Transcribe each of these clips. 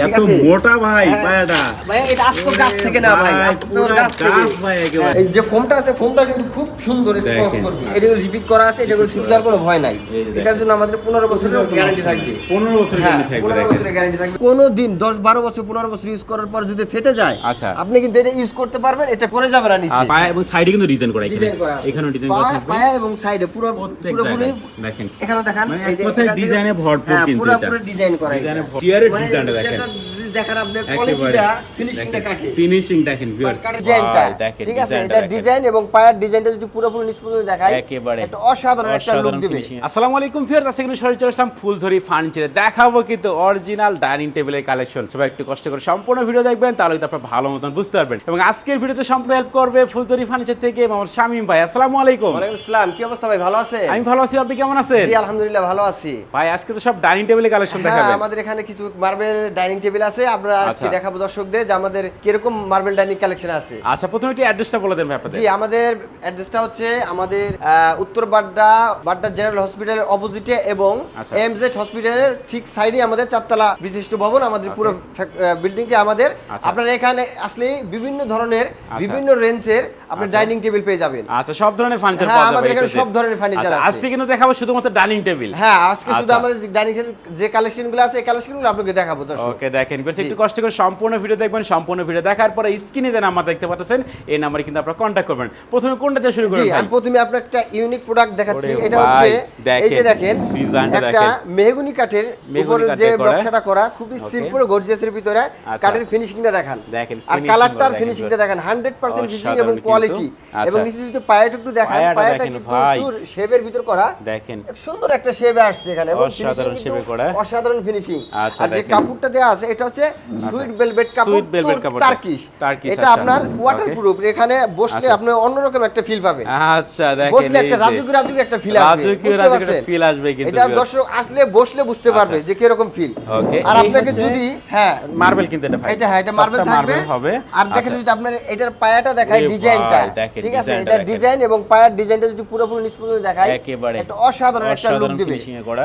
এত মোটা ভাই পায়াটা ভাই এটা আস্ত গাছ থেকে না ভাই আস্ত গাছ থেকে ভাই একেবারে এই যে ফোমটা আছে ফোমটা কিন্তু খুব সুন্দর রেসপন্স করবে এটা রিপিট করা আছে এটা করে ছুটি দেওয়ার কোনো ভয় নাই এটার জন্য আমাদের 15 বছরের গ্যারান্টি থাকবে 15 বছরের গ্যারান্টি থাকবে 15 বছরের গ্যারান্টি থাকবে কোনো দিন 10 12 বছর 15 বছর ইউজ করার পর যদি ফেটে যায় আচ্ছা আপনি কিন্তু এটা ইউজ করতে পারবেন এটা পড়ে যাবে না নিচে পায়া এবং সাইডে কিন্তু ডিজাইন করা এখানেও ডিজাইন করা থাকবে পায়া এবং সাইডে পুরো পুরোপুরি দেখেন এখানে দেখেন এই যে প্রত্যেক ডিজাইনে ভরপুর কিন্তু এটা পুরো ডিজাইন করা ডিজাইনে চেয়ারের ডিজাইনটা দেখেন দেখেন আপনি কোয়ালিটিটা ফিনিশিংটা কাটে ফিনিশিং দেখেন ভিউয়ার্স ডিজাইনটা ঠিক আছে এটা ডিজাইন এবং পায়ার ডিজাইনটা যদি পুরোপুরি নিষ্পত্তি দেখায় একেবারে একটা অসাধারণ একটা লুক দিবে। আসসালামু আলাইকুম ভিউয়ার্স, আজকে কিন্তু সরাসরি চলে আসলাম ফুলঝুরি ফার্নিচারে দেখাবো কিন্তু অরিজিনাল ডাইনিং টেবিলের কালেকশন। সবাই একটু কষ্ট করে সম্পূর্ণ ভিডিও দেখবেন তাহলে কিন্তু আপনারা ভালো মতন বুঝতে পারবেন। এবং আজকের ভিডিওতে সম্পূর্ণ হেল্প করবে ফুলঝুরি ফার্নিচার থেকে আমার শামীম ভাই। আসসালামু আলাইকুম। ওয়া আলাইকুম আসসালাম। কি অবস্থা ভাই, ভালো আছেন? আমি ভালো আছি, আপনি কেমন আছেন? জি আলহামদুলিল্লাহ ভালো আছি ভাই। আজকে তো সব ডাইনিং টেবিলের কালেকশন দেখাবেন। আমাদের এখানে কিছু মার্বেল ডাইনিং টেবিল আছে, আমরা আজকে দেখাবো দর্শকদের যে আমাদের কিরকম মার্বেল ডাইনিং কালেকশন আছে। আচ্ছা, প্রথমে একটু অ্যাড্রেসটা বলে দেন ভাই আপনাদের। জি আমাদের অ্যাড্রেসটা হচ্ছে আমাদের উত্তর বাড্ডা জেনারেল হসপিটালের অপোজিটে এবং এমজেড হসপিটালের ঠিক সাইডে আমাদের চারতলা বিশিষ্ট ভবন। আমাদের পুরো বিল্ডিংটি আমাদের। আপনারা এখানে আসলে বিভিন্ন ধরনের বিভিন্ন রেঞ্জের আপনারা ডাইনিং টেবিল পেয়ে যাবেন। আচ্ছা, সব ধরনের ফার্নিচার পাওয়া যাবে। আমাদের এখানে সব ধরনের ফার্নিচার আছে। আজকে কিন্তু দেখাবো শুধুমাত্র ডাইনিং টেবিল। হ্যাঁ, আজকে শুধু আমাদের ডাইনিং টেবিল যে কালেকশনগুলো আছে এই কালেকশনগুলো আপনাদের দেখাবো দর্শক। ওকে, দেখেন একটু কষ্ট করে সম্পূর্ণ ভিডিও দেখবেন। সম্পূর্ণ ভিডিও দেখার পরে স্ক্রিনে যে নাম্বার দেখতে পাচ্ছেন এই নাম্বারে কিন্তু আপনারা কন্টাক্ট করবেন। প্রথমে কোনটা দিয়ে শুরু করবেন ভাই? আমি প্রথমে আপনাকে একটা ইউনিক প্রোডাক্ট দেখাচ্ছি। এটা হচ্ছে এই যে দেখেন ডিজাইনটা একটা মেহগনি কাঠের উপরে যে নকশাটা করা খুবই সিম্পল গর্জিয়াসের ভিতরে কাঠের ফিনিশিংটা দেখেন আর কালারটার ফিনিশিংটা দেখেন 100% ফিনিশিং এবং কোয়ালিটি। এবং নিচে যদি পায়াটা একটু দেখেন, পায়াটা কিন্তু একটু শেপের ভিতর করা দেখেন সুন্দর একটা শেপে আসছে এখানে এবং অসাধারণ শেপে করা অসাধারণ ফিনিশিং। আর যে কাপড়টা দেয়া আছে এটা হচ্ছে সুইট ভেলভেট কাপড়, টার্কিশ। এটা আপনার ওয়াটারপ্রুফ। এখানে বসলে আপনি অন্যরকম একটা ফিল পাবেন। আচ্ছা, দেখেন বসলে একটা রাজুকি একটা ফিল আসবে। রাজুকি ফিল আসবে কিন্তু এটা দর্শক আসলে বসলে বুঝতে পারবে যে কি রকম ফিল। আর আপনাকে যদি মার্বেল কিন্তু এটা ভাই, এটা মার্বেল থাকবে হবে। আর দেখেন যদি আপনার এটার পায়াটা দেখায় ডিজাইনটা, ঠিক আছে এটা ডিজাইন এবং পায়ার ডিজাইনটা যদি পুরোপুরি নিষ্পত্তি দেখায় একেবারে একটা অসাধারণ একটা লুক দিবে।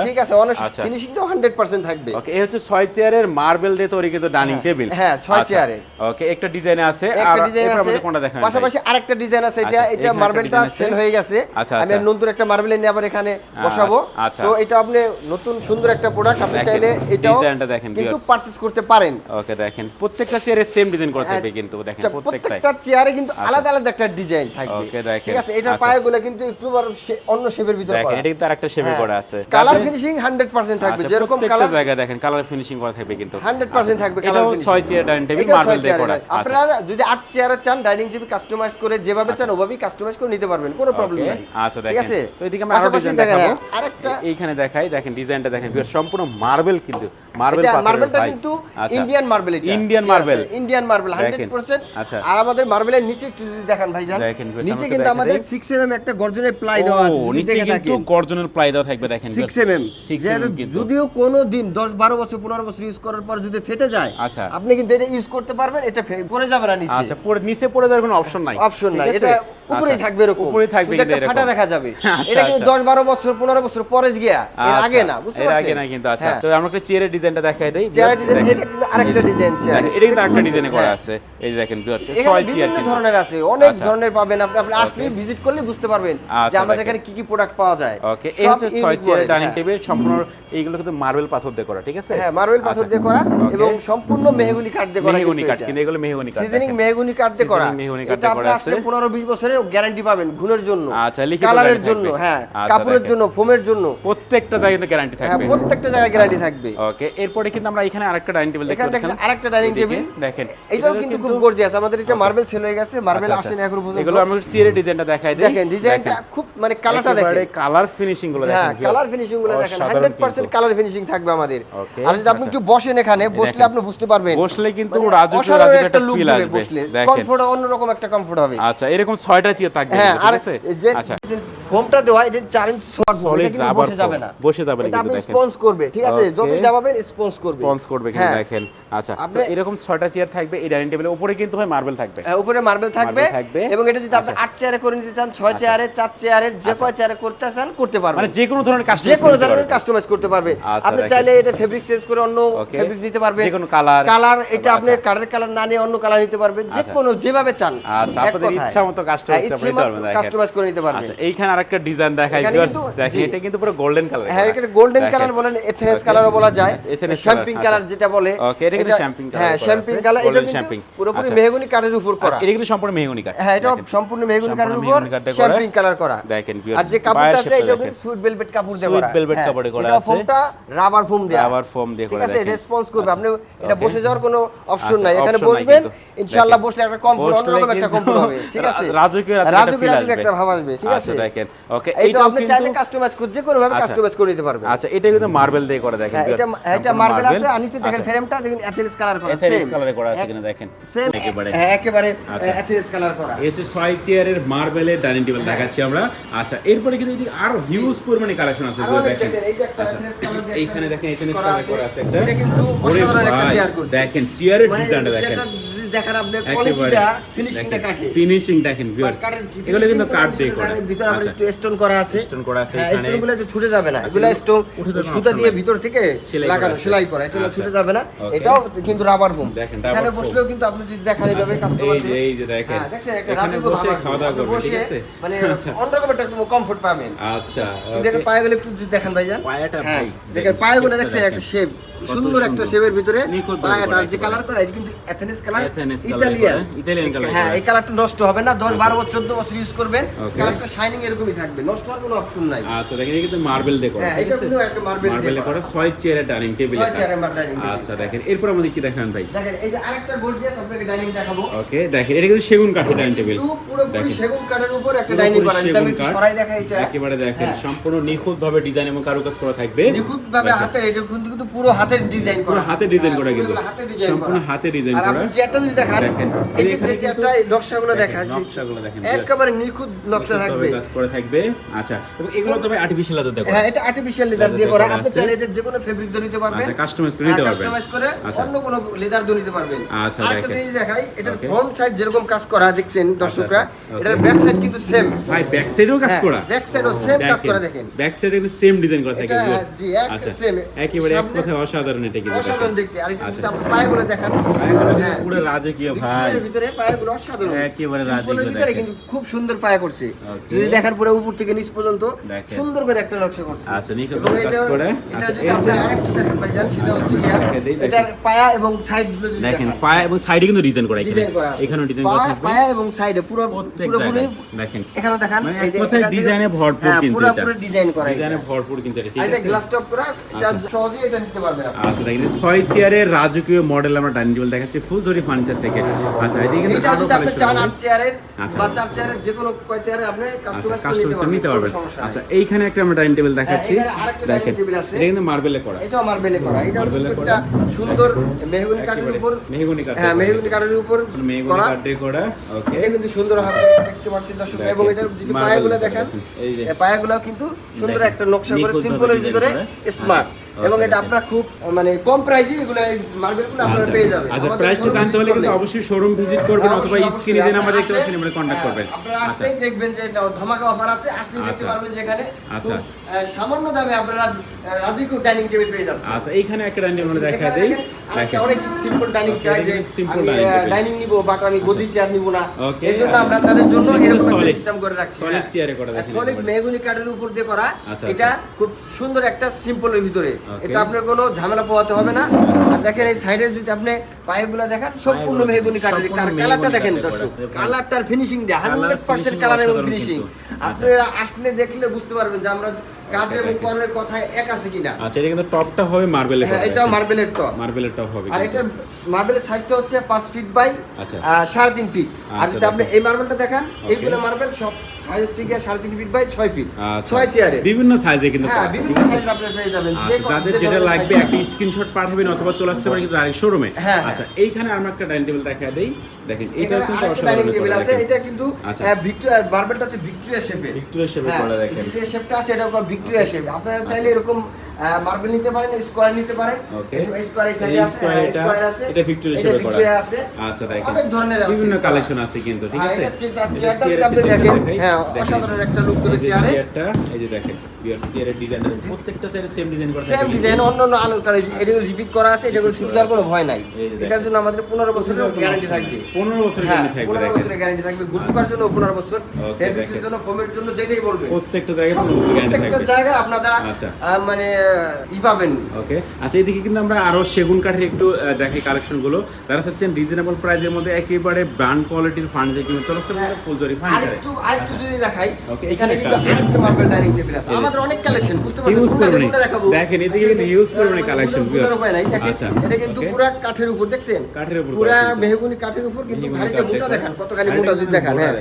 ঠিক আছে, অনেক ফিনিশিংটাও 100% থাকবে। ওকে, এই হচ্ছে 6 চেয়ারের মার্বেল দিয়ে তৈরি কিন্তু ডাইনিং টেবিল। হ্যাঁ 6 চেয়ারে। ওকে, একটা ডিজাইনে আছে আর এরপরে কোনটা দেখাবেন? পাশাপাশি আরেকটা ডিজাইন আছে। এটা মার্বেলটা সেল হয়ে গেছে। আমি নতুন একটা মার্বেল এনে আবার এখানে বসাবো। সো এটা আপনি নতুন সুন্দর একটা প্রোডাক্ট আপনি চাইলে এটাও ডিজাইনটা দেখেন কিন্তু পারচেজ করতে পারেন। ওকে, দেখেন প্রত্যেকটা চেয়ারে সেম ডিজাইন করা থাকবে কিন্তু দেখেন প্রত্যেকটা চেয়ারে কিন্তু আলাদা আলাদা একটা ডিজাইন থাকবে। ওকে, দেখেন ঠিক আছে, এটার পায়াগুলো কিন্তু একটু অন্য শেপের ভিতর করা। দেখেন এটা কিন্তু আরেকটা শেপে করা আছে। কালার ফিনিশিং 100% থাকবে। যেরকম কালার জায়গা দেখেন কালার ফিনিশিং করা থাকবে কিন্তু 100% থাকবে। Colour finishing 6 chair dining table marble দিয়ে করা। আপনারা যদি 8 চেয়ারে চান ডাইনিং টেবিল কাস্টমাইজ করে যেভাবে চান ওভাবেই কাস্টমাইজ করে নিতে পারবেন, কোনো প্রবলেম নাই। আচ্ছা, দেখেন ঠিক আছে, তো এদিকে আমরা আরো ডিজাইন দেখাবো। আরেকটা এইখানে দেখাই, দেখেন ডিজাইনটা দেখেন সম্পূর্ণ মার্বেল কিন্তু মার্বেল পাথর। মার্বেলটা কিন্তু ইন্ডিয়ান মার্বেল। এটা ইন্ডিয়ান মার্বেল, ইন্ডিয়ান মার্বেল 100%। আর আমাদের মার্বেলের নিচে একটু যদি দেখেন ভাইজান, নিচে কিন্তু আমাদের 6 mm একটা গর্জনের প্লাই দেওয়া আছে। নিচে কিন্তু গর্জনের প্লাই দেওয়া থাকবে দেখেন 6 mm। যদিও কোনো দিন 10 12 বছর 15 বছর ইউজ করার পর যদি ফেটে যায় আচ্ছা আপনি কিন্তু এটা ইউজ করতে পারবেন, এটা পড়ে যাবে না নিচে। আচ্ছা, নিচে পড়ে যাওয়ার কোনো অপশন নাই। এটা উপরেই থাকবে, এরকম উপরেই থাকবে কিন্তু এরকম ফাটা দেখা যাবে। এটা কিন্তু 10 12 বছর 15 বছর পরে গিয়া এর আগে না, বুঝতে পারছেন? এর আগে না কিন্তু। আচ্ছা, তো আমরা একটা চেয়ারের ডিজাইনটা দেখাই দেই। চেয়ারের ডিজাইন এটা কিন্তু আরেকটা ডিজাইন চেয়ার। এটা কিন্তু আরেকটা ডিজাইনে করা আছে। এই যে দেখেন ভিউয়ার্স 6 চেয়ার বিভিন্ন ধরনের আছে, অনেক ধরনের পাবেন। আপনি আসলে ভিজিট করলে বুঝতে পারবেন যে আমাদের এখানে কি কি প্রোডাক্ট পাওয়া যায়। ওকে, এই হচ্ছে 6 চেয়ারের ডাইনিং টেবিল সম্পূর্ণ এইগুলো কিন্তু মার্বেল পাথর দিয়ে করা। ঠিক আছে, হ্যাঁ মার্বেল পাথর দিয়ে করা এবং সম্পূর্ণ মেহগনি কাঠ দিয়ে করা। মেহগনি কাঠ কিন্তু এগুলো মেহগনি কাঠ, সিজনিং মেহগনি কাঠ দিয়ে করা। এটা আপনি আসলে 15 20 বছরের গ্যারান্টি পাবেন ঘুনের জন্য, আচ্ছা লিখিত কালারের জন্য, হ্যাঁ কাপড়ের জন্য, ফোমের জন্য, প্রত্যেকটা জায়গাতে গ্যারান্টি থাকবে। হ্যাঁ প্রত্যেকটা জায়গায় গ্যারান্টি থাকবে। ওকে, এরপরে কিন্তু আমরা এখানে আরেকটা ডাইনিং টেবিল দেখতে পাচ্ছি। আরেকটা ডাইনিং টেবিল দেখেন, এটাও কিন্তু খুব গর্জিয়াস। আমাদের এটা মার্বেল সেল হয়ে গেছে, মার্বেল আসেন এখন পর্যন্ত। এগুলো আমরা চেয়ারের ডিজাইনটা দেখাই দেই। দেখেন ডিজাইনটা খুব মানে কালারটা দেখেন, কালার ফিনিশিং গুলো দেখেন। হ্যাঁ কালার ফিনিশিং গুলো দেখেন 100% কালার ফিনিশিং থাকবে আমাদের। আর যদি আপনি একটু বসেন এখানে, বসলে আপনি বুঝতে পারবেন, বসলে কিন্তু রাজুকি একটা ফিল আসবে। কমফোর্ট অন্যরকম একটা কমফোর্ট হবে। আচ্ছা, এরকম 6টা চেয়ার থাকবে। হ্যাঁ, আর যে ফোমটা দেওয়া এটা 4 ইঞ্চি সলিড ফোম, এটা কিন্তু বসে যাবে না, বসে যাবে না, এটা আপনি কিন্তু দেখেন স্পঞ্জ করবে, ঠিক আছে, যতই দাবাবেন স্পঞ্জ করবে কিন্তু দেখেন। আচ্ছা, তো এরকম 6টা চেয়ার থাকবে এই ডাইনিং টেবিলের উপরে, কিন্তু ভাই মার্বেল থাকবে, উপরে মার্বেল থাকবে, এবং এটা যদি আপনি 8 চেয়ারে করে নিতে চান, 6 চেয়ারে, 4 চেয়ারে, যে কয় চেয়ারে করতে চান করতে পারবেন, মানে যে কোনো ধরনের কাস্টমাইজ করতে পারবেন। আপনি চাইলে এটা ফেব্রিক চেঞ্জ করে অন্য ফেব্রিক দিতে পারবেন, যে কোনো কালার, এটা আপনি কালার না নিয়ে অন্য কালার নিতে পারবেন, যে কোনো যেভাবে চান। আচ্ছা, আপনাদের ইচ্ছা মতো কাস্টমাইজ করে নিতে পারবেন। আচ্ছা, এইখানে আরেকটা ডিজাইন দেখাই ভিউয়ার্স, দেখেন এটা কিন্তু পুরো গোল্ডেন কালার। হ্যাঁ, এটা গোল্ডেন কালার বলেন, এথেনেস কালারও বলা যায়, শ্যাম্পিং কালার যেটা বলে। ওকে, এটা কিন্তু শ্যাম্পিং কালার। হ্যাঁ, শ্যাম্পিং কালার, এটা কিন্তু পুরোপুরি মেহগনি কাঠের উপর করা। এটা কিন্তু সম্পূর্ণ মেহগনি কাঠ। হ্যাঁ, এটা সম্পূর্ণ মেহগনি কাঠের উপর শ্যাম্পিং কালার করা। দেখেন ভিউয়ার্স, আর যে কাপড়টা আছে এটা কিন্তু সুইট ভেলভেট কাপড় দিয়ে করা, সুইট ভেলভেট কাপড়ে করা আছে। এটা ফোমটা রাবার ফোম দেয়া, ঠিক আছে, রেসপন্স করবে। আপনি এটা বসে যাওয়ার কোনো অপশন নাই, এখানে বসবেন ইনশাআল্লাহ, বসলে একটা কমফোর্ট, অন্যরকম একটা কমফোর্ট হবে, ঠিক আছে, রাজকীয় একটা ভাব আসবে, ঠিক আছে। দেখেন, ওকে, এটা আপনি চাইলে কাস্টমাইজ করতে, যে কোনো ভাবে কাস্টমাইজ করে নিতে পারবেন। আচ্ছা, এটা কিন্তু মার্বেল দিয়ে করা, দেখেন এটা মার্বেল আছে, আর নিচে দেখেন ফ্রেমটা দেখেন এথেনেস কালার করা, এথেনেস কালারে করা আছে, এখানে দেখেন সেম একেবারে এথেনেস কালার করা। এই হচ্ছে 6 চেয়ারের মার্বেলের ডাইনিং টেবিল দেখাচ্ছি আমরা। আচ্ছা, এরপরে কিন্তু আরো হিউজ পরিমাণে কালেকশন আছে, দেখেন এই যে একটা এথেনেস কালার দিয়ে, এইখানে দেখেন এথেনেস কালার করা আছে একটা, এটা কিন্তু অসাধারণ একটা চেয়ার করছে। দেখেন চেয়ারের ডিজাইনটা দেখেন, দেখেন আপনি কোয়ালিটিটা, ফিনিশিংটা কাঠে, ফিনিশিং দেখেন ভিউয়ার্স, এগুলো কিন্তু কাঠ দিয়ে করা, ভিতরে আমরা একটু স্টোন করা আছে, এখানে স্টোনগুলো একটু ছুটে যাবে না, এগুলো স্টোন সুতা দিয়ে ভিতর থেকে লাগানো, সেলাই করা, এটা ছুটে যাবে না, এটাও কিন্তু রাবার ফোম। এখানে বসলেও কিন্তু আপনি যদি দেখেন এইভাবে কাস্টমার, এই যে দেখেন, দেখছেন একটা রাজকীয় বসে খাওয়া দাওয়া করবে, ঠিক আছে, মানে অন্যরকম একটা কমফোর্ট পাবেন। আচ্ছা, দেখেন পায়েগুলো একটু দেখেন ভাইজান, পায়াটা ভাই দেখেন পায়েগুলো দেখছেন একটা শেপ, সুন্দর একটা শেপের ভিতরে পায়াটা, যে কালার করা এটা কিন্তু এথেনেস কালার, ইতালিয়ান কালার। হ্যাঁ, এই কালারটা নষ্ট হবে না, 10 12 বছর 14 বছর ইউজ করবেন, কালারটা শাইনিং এরকমই থাকবে, নষ্ট হওয়ার কোনো অপশন নাই। আচ্ছা, দেখেন এটা কিন্তু মার্বেল দিয়ে করা, হ্যাঁ, এটা কিন্তু একটা মার্বেল দিয়ে করা 6 চেয়ারের ডাইনিং টেবিল। 6 চেয়ারের ডাইনিং টেবিল। আচ্ছা, দেখেন এরপর আমাদের কি দেখান ভাই? দেখেন এই যে আরেকটা গর্জিয়াস আপনাকে ডাইনিং দেখাবো। ওকে, দেখেন এটা কিন্তু সেগুন কাঠের ডাইনিং টেবিল, পুরোপুরি সেগুন কাঠের উপর একটা ডাইনিং করা, যেটা আমি সরাই দেখাই, এটা একেবারে দেখেন সম্পূর্ণ নিখুঁতভাবে ডিজাইন এবং কারুকাজ করা থাকবে, নিখুঁতভাবে হাতের, এটা কিন্তু পুরো হাতের ডিজাইন করা, হাতে ডিজাইন করা, কিন্তু সম্পূর্ণ হাতে ডিজাইন করা। আর আপনি যেটা যদি দেখেন, এই যে যেটা নকশাগুলো দেখাচ্ছি, নকশাগুলো দেখেন একেবারে নিখুঁত নকশা থাকবে, কাজ করা থাকবে। আচ্ছা, এবং এগুলো তো ভাই আর্টিফিশিয়াল লেদার দিয়ে করা। হ্যাঁ, এটা আর্টিফিশিয়াল লেদার দিয়ে করা, আপনি চাইলে এটা যে কোনো ফেব্রিক দিয়ে নিতে পারবেন, আচ্ছা, কাস্টমাইজ করে নিতে পারবেন, কাস্টমাইজ করে অন্য কোনো লেদার দিয়ে নিতে পারবেন। আচ্ছা, আরেকটা জিনিস দেখাই, এটার ফ্রন্ট সাইড যেরকম কাজ করা দেখছেন দর্শকরা, এটার ব্যাক সাইড কিন্তু সেম, ভাই ব্যাক সাইডেও কাজ করা, ব্যাক সাইডও সেম কাজ করা, দেখেন ব্যাক সাইডে কিন্তু সেম ডিজাইন করা থাকে, জি এক সেম, একেবারে এক কথায় অসাধারণ, এটা কিন্তু অসাধারণ দেখতে। আর এটা যদি আপনি পায়গুলো দেখেন, পুরো রাজকীয় ভাই, এর ভিতরে পায়গুলো অসাধারণ, একেবারে রাজকীয়, ভিতরে কিন্তু খুব সুন্দর পায়া করছে, যদি দেখেন পুরো উপর থেকে নিচ পর্যন্ত সুন্দর করে একটা নকশা করছে। আচ্ছা, নিখুঁত কাজ করে। এটা যদি আপনি আরেকটু দেখেন ভাইজান, সেটা হচ্ছে এটার পায়া এবং সাইডগুলো যদি দেখেন, পায়া এবং সাইডে কিন্তু ডিজাইন করা, এখানে ডিজাইন করা থাকবে, পায়া এবং সাইডে পুরো পুরোপুরি দেখেন, এখানে দেখেন এই যে কোথায় ডিজাইনে ভরপুর, কিন্তু এটা পুরো ডিজাইন করা, ডিজাইনে ভরপুর, কিন্তু এটা ঠিক আছে, এটা গ্লাস টপ করা, এটা সহজেই এটা নিতে পারবেন আপনি। আচ্ছা, দেখেন 6 চেয়ারের রাজকীয় মডেল আমরা ডাইনিং টেবিল দেখাচ্ছি ফুলঝুরি ফার্নিচার থেকে। আচ্ছা, এদিকে কিন্তু এটা যদি আপনি চান 8 চেয়ারের আচ্ছা, বা 4 চেয়ারের যে কোনো কয় চেয়ারে আপনি কাস্টমাইজ করে নিতে পারবেন। আচ্ছা, এইখানে একটা আমরা ডাইনিং টেবিল দেখাচ্ছি, দেখেন এটা কিন্তু মার্বেলে করা, এটাও মার্বেলে করা, এটা একটা সুন্দর মেহগনি কাঠের উপর, মেহগনি কাঠ, হ্যাঁ মেহগনি কাঠের উপর করা, করা। ওকে, এটা কিন্তু সুন্দর ভাবে দেখতে পাচ্ছেন দর্শক, এবং এটার যদি পায়াগুলো দেখেন, এই যে পায়াগুলো কিন্তু সুন্দর একটা নকশা করে, সিম্পলের ভিতরে স্মার্ট, এবং এটা আপনারা খুব মানে কম প্রাইসে এগুলো এই মার্বেলগুলো আপনারা পেয়ে যাবেন। আচ্ছা, প্রাইসটা জানতে হলে কিন্তু অবশ্যই শোরুম ভিজিট করবেন, অথবা স্ক্রিনে যে নাম্বার দেখতে পাচ্ছেন আমরা কন্টাক্ট করবেন। আপনারা আসলেই দেখবেন যে ধামাকা অফার আছে, আসলেই দেখতে পারবেন যে এখানে আচ্ছা সামান্য দামে আপনারা রাজকীয় ডাইনিং টেবিল পেয়ে যাচ্ছেন। আচ্ছা, এইখানে একটা ডাইনিং টেবিল দেখা দেই, দেখেন অনেক সিম্পল ডাইনিং চাই, যে ডাইনিং নিব বাট আমি গদি চেয়ার নিব না, এজন্য আমরা তাদের জন্য এরকম একটা সিস্টেম করে রাখছি, সলিড চেয়ারে করা আছে, সলিড মেহগনি কাঠের উপর দিয়ে করা, এটা খুব সুন্দর একটা সিম্পলের ভিতরে, এটা আপনার কোনো ঝামেলা পোহাতে হবে না। আর দেখেন এই সাইডের যদি আপনি পায়েগুলো দেখেন, সম্পূর্ণ মেহগনি কাঠের, কালারটা দেখেন দর্শক, কালারটার ফিনিশিং 100% কালার এবং ফিনিশিং, আপনারা আসলে দেখলে বুঝতে পারবেন যে আমরা কাজ এবং কর্মের কথায় এক আছে কিনা। আচ্ছা, এটা কিন্তু টপটা হবে মার্বেলের, হ্যাঁ এটা মার্বেলের টপ, মার্বেলের টপ হবে, আর এটা মার্বেলের সাইজটা হচ্ছে 5 ফিট বাই 3.5 ফিট। আর যদি আপনি এই মার্বেলটা দেখেন, এইগুলো মার্বেল সব সাইজ হচ্ছে গিয়ে 3.5 ফিট বাই 6 ফিট 6 চেয়ারে বিভিন্ন সাইজে কিন্তু হ্যাঁ বিভিন্ন সাইজ আপনারা পেয়ে যাবেন যাদের যেটা লাগবে একটা স্ক্রিনশট পাঠাবেন অথবা চলে আসতে পারেন কিন্তু ডাইরেক্ট শোরুমে। আচ্ছা এইখানে আমরা একটা ডাইনিং টেবিল দেখায় দেই, দেখেন এটা কিন্তু ডাইনিং টেবিল আছে, এটা কিন্তু ভিক্টোরিয়া মার্বেলটা হচ্ছে ভিক্টোরিয়া শেপে করা, দেখেন ভিক্টোরিয়া শেপটা আছে, এটা ভিক্টোরিয়া শেপ। আপনারা চাইলে এরকম মার্বেল নিতে পারেন, স্কয়ার নিতে পারেন, এই স্কয়ার এই সাইডে আছে, স্কয়ার আছে, এটা ভিক্টোরিয়া শেপে করা আছে। আচ্ছা দেখেন অনেক ধরনের আছে, বিভিন্ন কালেকশন আছে কিন্তু, ঠিক আছে। এটা চেয়ারটা আপনি দেখেন, হ্যাঁ অসাধারণ একটা লুক দেবে চেয়ারে। চেয়ারটা এই যে দেখেন চেয়ারের ডিজাইন, প্রত্যেকটা চেয়ারে সেম ডিজাইন করা আছে, সেম ডিজাইন, অন্য আলোর কালার, এটা রিপিট করা আছে, এটা করে ছুটি দেওয়ার কোনো ভয় নাই। এটার জন্য আমাদের 15 বছরের গ্যারান্টি থাকবে, 15 বছরের গ্যারান্টি থাকবে, 15 বছরের গ্যারান্টি থাকবে, গুডকার জন্য 15 বছর, ফেব্রিক্সের জন্য, ফোমের জন্য, যেটাই বলবে প্রত্যেকটা জায়গায় 15 বছরের গ্যারান্টি থাকবে, প্রত্যেকটা জায়গায় আপনারা মানে পাবেন। ওকে আচ্ছা এদিকে কিন্তু আমরা আরো সেগুন কাঠের একটু দেখি কালেকশন গুলো, তারা চাচ্ছেন রিজনেবল প্রাইসের মধ্যে একেবারে ব্র্যান্ড কোয়ালিটির ফার্নিচার কিনে চলে আসতে পারে ফুলজরি ফার্নিচারে। আরেকটু যদি দেখাই, এখানে কিন্তু আরেকটা মার্বেল ডাইনিং টেবিল আছে, আমাদের অনেক কালেকশন, বুঝতে পারছেন কোনটা দেখাবো, দেখেন এদিকে কিন্তু হিউজ পরিমাণে কালেকশন বুঝার উপায় নাই। দেখেন এটা কিন্তু পুরো কাঠের উপর, দেখছেন কাঠের উপর, পুরো মেহগনি কাঠের উপর, কিন্তু ভারীটা মোটা, দেখেন কতখানি মোটা, যদি দেখেন হ্যাঁ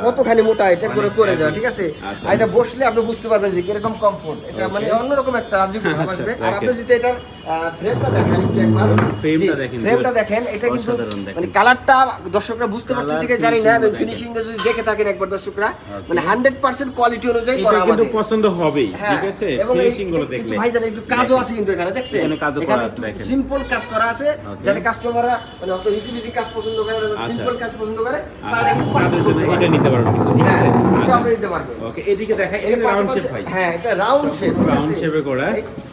কতখানি মোটা, এটা করে দেওয়া, ঠিক আছে। আর এটা বসলে আপনি বুঝতে পারবেন যে কিরকম কমফোর্ট, এটা মানে অন্যরকম একটা রাজকীয় ভাব আসবে। আর আপনি যদি এটা ফ্রেমটা দেখেন একটু একবার, ফ্রেমটা দেখেন, এটা কিন্তু মানে কালারটা দর্শকরা বুঝতে পারছে ঠিক আছে, জানি না, এবং ফিনিশিং যদি দেখে থাকেন একবার দর্শকরা, মানে 100% কোয়ালিটি অনুযায়ী করা, আমাদের কিন্তু পছন্দ হবেই, ঠিক আছে। ফিনিশিং গুলো দেখলে ভাই জানেন একটু কাজও আছে কিন্তু এখানে, দেখছেন এখানে সিম্পল কাজ করা আছে, যাতে কাস্টমাররা মানে অত ইজি কাজ পছন্দ করে না, সিম্পল কাজ পছন্দ করে, তারা একটু পারচেজ করতে পারে, এটা নিতে পারবেন কিন্তু, ঠিক আছে। এটা আপনি নিতে পারবেন। ওকে এদিকে দেখাই, এটা রাউন্ড শেপ ভাই, হ্যাঁ এটা রাউন্ড শেপ, রাউন্ড শেপে করা,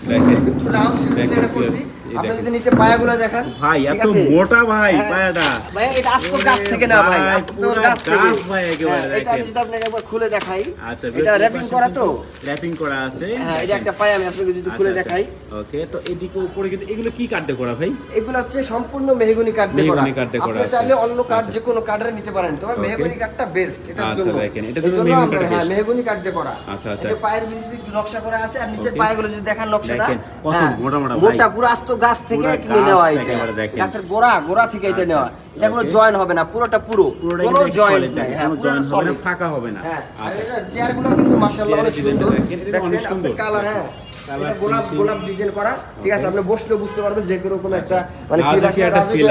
দেখেন রাউন্ড শেপ এটা করছি। আপনি যদি নিচে পায়াগুলো দেখেন ভাই, এত মোটা ভাই পায়াটা, ভাই এটা আস্ত গাছ থেকে না ভাই, আস্ত গাছ থেকে ভাই একেবারে দেখেন। এটা আমি যদি আপনাকে একবার খুলে দেখাই, আচ্ছা এটা র‍্যাপিং করা, তো র‍্যাপিং করা আছে, হ্যাঁ এটা একটা পায়া আমি আপনাকে যদি খুলে দেখাই। ওকে তো এদিকে উপরে কিন্তু এগুলো কি কাঠ দিয়ে করা ভাই? এগুলো হচ্ছে সম্পূর্ণ মেহগনি কাঠ দিয়ে করা, আপনি চাইলে অন্য কাঠ যে কোনো কাঠরে নিতে পারেন, তবে মেহগনি কাঠটা বেস্ট এটার জন্য। দেখেন এটা কিন্তু মেহগনি কাঠ, হ্যাঁ মেহগনি কাঠ দিয়ে করা। আচ্ছা এটা পায়ের নিচে একটু নকশা করা আছে, আর নিচের পায়াগুলো যদি দেখেন নকশাটা, কত মোটা মোটা ভাই, মোটা পুরো আস্ত গাছ থেকে কিনে নেওয়া, এটা গাছের গোড়া থেকে এটা নেওয়া, এটা কোনো জয়েন হবে না, পুরোটা কোনো জয়েন নাই, হ্যাঁ জয়েন হবে না, ফাঁকা হবে না। হ্যাঁ আর এটা চেয়ারগুলো কিন্তু মাশাআল্লাহ অনেক সুন্দর, দেখছেন আপনি কালার, হ্যাঁ এটা গোলাপ ডিজাইন করা, ঠিক আছে। আপনি বসলে বুঝতে পারবেন যে এরকম একটা মানে ফিল আসবে,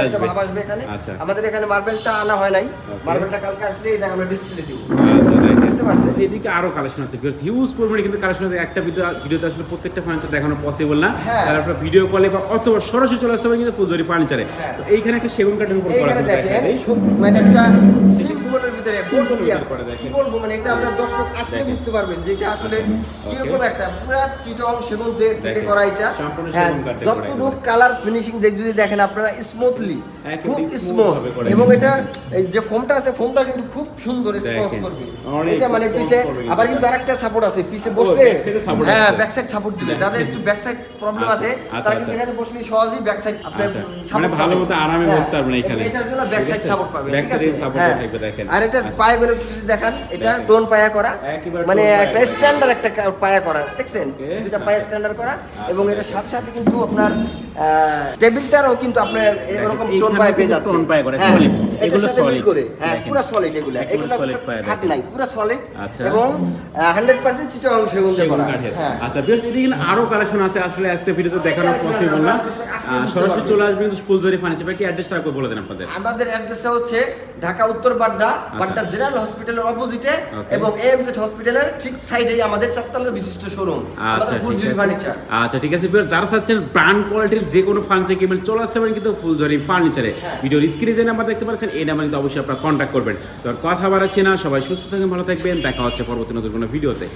একটা ভাব আসবে এখানে। আমাদের এখানে মার্বেলটা আনা হয় নাই, মার্বেলটা কালকে আসলে এটা আমরা ডিসপ্লে দিব। বুঝতে পারছেন এদিকে আরো কালেকশন আছে, হিউজ পরিমাণে কিন্তু কালেকশন আছে, একটা ভিডিওতে আসলে প্রত্যেকটা ফার্নিচার দেখানো পসিবল না, তাহলে আপনারা ভিডিও কলে বা অথবা সরাসরি চলে আসতে পারেন কিন্তু ফুলজরি ফার্নিচারে। তো এইখানে একটা সেগুন কাঠের উপর করা, দেখেন মানে একটা সিম্পলের ভিতরে বলছি আছে, কি বলবো মানে এটা আমরা দর্শক আসলে বুঝতে পারবেন যে এটা আসলে কিরকম একটা পুরো চিটং সেগুন যে থেকে করা, এটা যতটুকু কালার ফিনিশিং যদি দেখেন আপনারা স্মুথলি, খুব স্মুথ, এবং এটা যে ফোমটা আছে, ফোমটা কিন্তু খুব সুন্দর রেসপন্স করবে, এটা মানে পিছে আবার কিন্তু আরেকটা সাপোর্ট আছে, পিছে বসলে হ্যাঁ ব্যাক সাইড সাপোর্ট দিবে, যাদের একটু ব্যাক সাইড প্রবলেম আছে তারা কিন্তু এখানে বসলে সহজেই ব্যাক সাইড আপনি মানে ভালোমতো আরামে বসতে পারবেন এখানে, এটার জন্য ব্যাক সাইড সাপোর্ট পাবে, ঠিক আছে। আর এটা পায়াগুলো যদি দেখেন, এটা টোন পায়া করা, মানে একটা স্ট্যান্ডার্ড একটা পায়া করা, দেখছেন যেটা পায়া স্ট্যান্ডার্ড করা, এবং এটা সাথে সাথে কিন্তু আপনার টেবিলটারও কিন্তু আপনার এরকম টোন পায়া পেয়ে যাচ্ছে, টোন পায়া করে সলিড, এগুলো সলিড করে, হ্যাঁ পুরো সলিড, এগুলো খাট নাই, পুরো সলিড, এবং 100% চিটং সেগুন দিয়ে করা। আচ্ছা বেশ, এদিকে আরো কালেকশন আছে, আসলে একটা ভিডিওতে দেখানো পসিবল না, সরাসরি চলে আসবেন ফুলজরি ফার্নিচার। কি অ্যাড্রেসটা একবার বলে দেন আপনাদের? আমাদের অ্যাড্রেসটা হচ্ছে ঢাকা উত্তর বাড্ডা জেনারেল হসপিটালের অপোজিটে, এবং এমজেড হসপিটালের ঠিক সাইডেই আমাদের চারতলার বিশিষ্ট শোরুম, আমাদের ফুলজরি ফার্নিচার। আচ্ছা ঠিক আছে, যারা চাচ্ছেন ব্র্যান্ড কোয়ালিটির যে কোনো ফার্নিচার কিনবেন চলে আসতে পারেন কিন্তু ফুলজরি ফার্নিচারে। ভিডিওর স্ক্রিনে যে নাম্বার দেখতে পাচ্ছেন এই নাম্বার কিন্তু অবশ্যই আপনারা কন্ট্যাক্ট করবেন। তো আর কথা বাড়াচ্ছি না, সবাই সুস্থ থাকবেন, ভালো থাকবেন, দেখা হচ্ছে পরবর্তী নতুন কোনো ভিডিওতে।